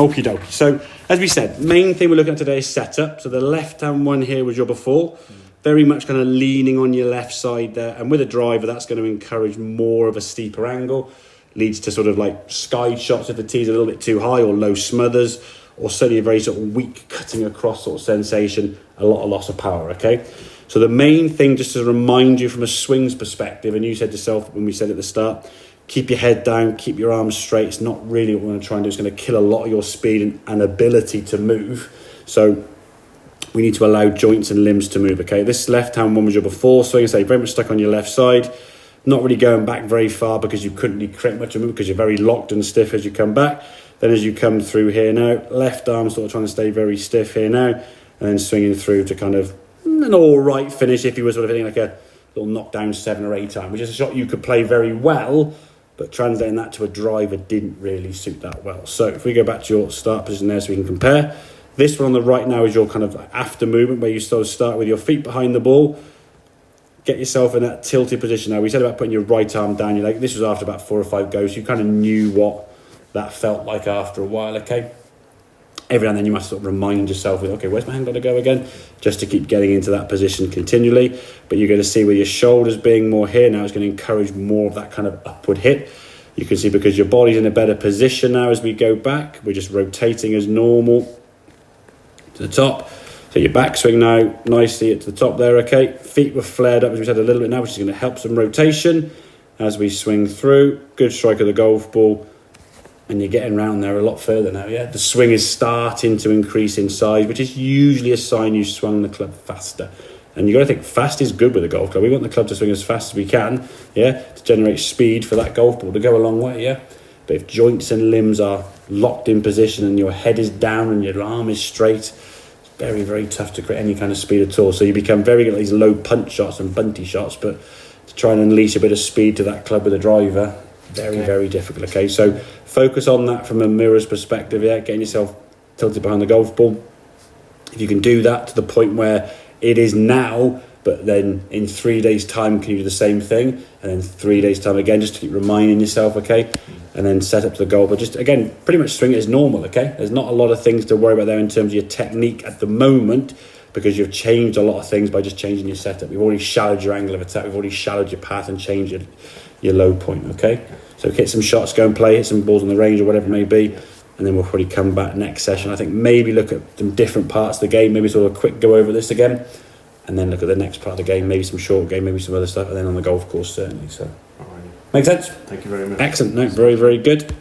Okie dokie. So, as we said, main thing we're looking at today is setup. So the left-hand one here was your before. Very much kind of leaning on your left side there. And with a driver, that's going to encourage more of a steeper angle. Leads to sort of like sky shots if the tee's a little bit too high, or low smothers, or certainly a very sort of weak cutting across sort of sensation, a lot of loss of power, okay? So the main thing, just to remind you from a swings perspective, and you said yourself when we said at the start, keep your head down, keep your arms straight. It's not really what we're going to try and do. It's going to kill a lot of your speed and ability to move. So we need to allow joints and limbs to move, okay? This left-hand one was your before swing, so you're very much stuck on your left side, not really going back very far because you couldn't really create much of movement because you're very locked and stiff as you come back. Then as you come through here now, left arm sort of trying to stay very stiff here now, and then swinging through to kind of an all right finish if you were sort of hitting like a little knockdown 7 or 8 iron, which is a shot you could play very well, but translating that to a driver didn't really suit that well. So if we go back to your start position there so we can compare. This one on the right now is your kind of after movement where you sort of start with your feet behind the ball. Get yourself in that tilted position. Now, we said about putting your right arm down your leg. This was after about 4 or 5 goes. You kind of knew what that felt like after a while, okay? Every now and then you must sort of remind yourself, okay, where's my hand got to go again? Just to keep getting into that position continually. But you're going to see with your shoulders being more here now, it's going to encourage more of that kind of upward hit. You can see because your body's in a better position now as we go back. We're just rotating as normal to the top. So your backswing now, nicely to the top there, okay? Feet were flared up, as we said, a little bit now, which is going to help some rotation as we swing through. Good strike of the golf ball. And you're getting round there a lot further now, yeah? The swing is starting to increase in size, which is usually a sign you swung the club faster. And you've got to think fast is good with a golf club. We want the club to swing as fast as we can, yeah? To generate speed for that golf ball to go a long way, yeah? But if joints and limbs are locked in position and your head is down and your arm is straight, it's very, very tough to create any kind of speed at all. So you become very good at these low punch shots and bunty shots, but to try and unleash a bit of speed to that club with a driver, very difficult, okay? So focus on that from a mirror's perspective, yeah? Getting yourself tilted behind the golf ball. If you can do that to the point where it is now, but then in 3 days' time, can you do the same thing? And then 3 days' time again, just to keep reminding yourself, okay? And then set up to the goal. But just, again, pretty much swing it as normal, okay? There's not a lot of things to worry about there in terms of your technique at the moment, because you've changed a lot of things by just changing your setup. We've already shallowed your angle of attack. We've already shallowed your path and changed your low point, okay? So hit some shots, go and play, hit some balls on the range or whatever it may be, and then we'll probably come back next session. I think maybe look at some different parts of the game, maybe sort of a quick go over this again, and then look at the next part of the game, maybe some short game, maybe some other stuff, and then on the golf course, certainly. So, make sense? Thank you very much. Excellent. No, very, very good.